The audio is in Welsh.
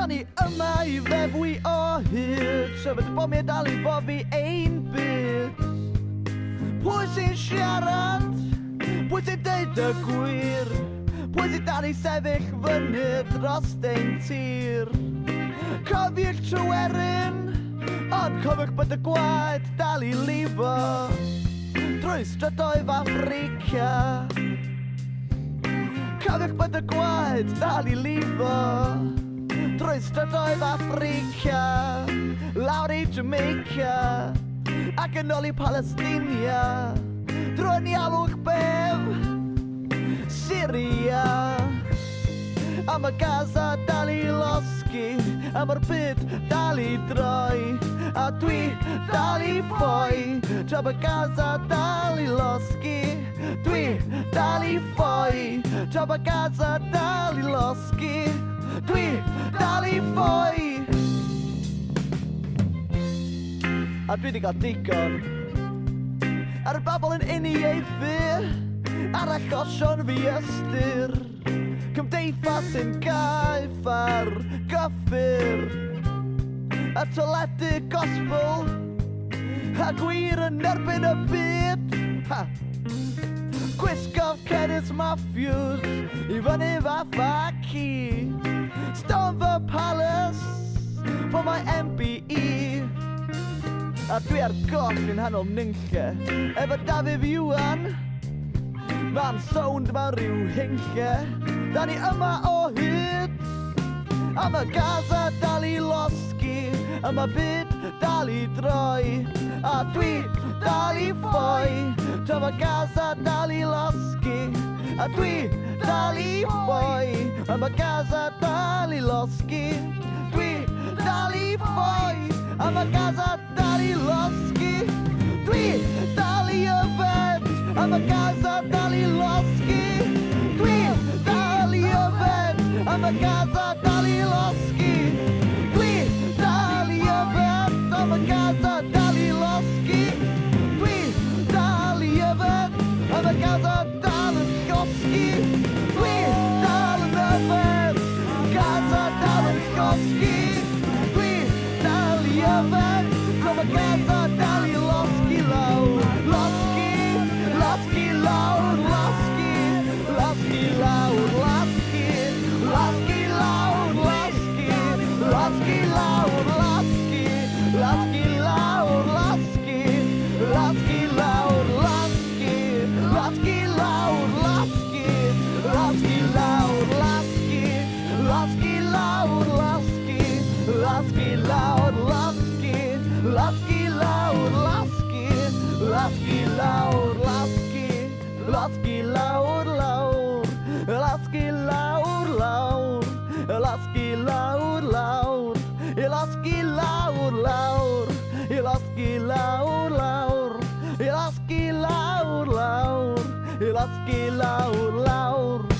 Da ni yma I fe fwy o hyd Sefyd bod mi dal I fo fi ein byd Pwy sy'n siarad? Pwy sy'n deud y gwir? Pwy sy'n dal I sefyll fyny dros ein tir? Cofiwch Tryweryn Ond cofiwch bod y gwaed dal I lifo Drwy strydoedd Affrica Cofiwch bod y gwaed dal I lifo Drwy strydoedd Affrica Lawr I Jamaica Ac yn ôl I Palestina Drwy'n ialwch bef Syria Am y Gaza dal I losgi Am yr byd dal I droi A dwi dal I ffoi Tra y Gaza dal I losgi Dwi dal I ffoi Tra y Gaza dal I losgi Dwi dal I ffoi A dwi di gael digon Ar y babl yn uniaethu Ar achosion fi ystyr Cymdeithas sy'n gaeth ar gyffur A toledu gospel A gwir yn erbyn y byd Gwisgo Cerys Matthews I fyny fa Faki Stoneford Palace For my MBE A dwi ar goll yn hanol nynlle Efo Dafydd Iwan Ma'n sound mewn rhyw hynlle Da ni yma o hyd Am y Gaza dal I losgi Am y byd dal I droi A dwi dal I ffoi Tra y Gaza dal I losgi A dwi dal I ffoi Am y Gaza dal I losgi Dwi dal I ffoi Am y Gaza dal I losgi Dwi dal I yfed Am y Gaza dal I losgi Dwi dal I yfed Am y Gaza dal I losgi Dwi dal I yfed Am y Gaza dal I losgi Dwi dal I yfed Am y Gaza dal yn llosgi Dwi dal yn yfed Gaza dal yn llosgi Dwi dal I yfed Am y Gaza dal I losgi lawr Losgi, losgi lawr Losgi, losgi lawr Losgi, losgi lawr Losgi, losgi lawr Losgi, losgi lawr Losgi, losgi lawr Losgi, losgi lawr Losgi, losgi lawr Losgi, losgi lawr Losgi, losgi lawr Losgi, losgi lawr Losgi, losgi lawr Losgi, losgi lawr lawr Losgi lawr lawr Losgi lawr lawr Losgi lawr lawr Losgi lawr lawr Losgi lawr lawr Losgi lawr lawr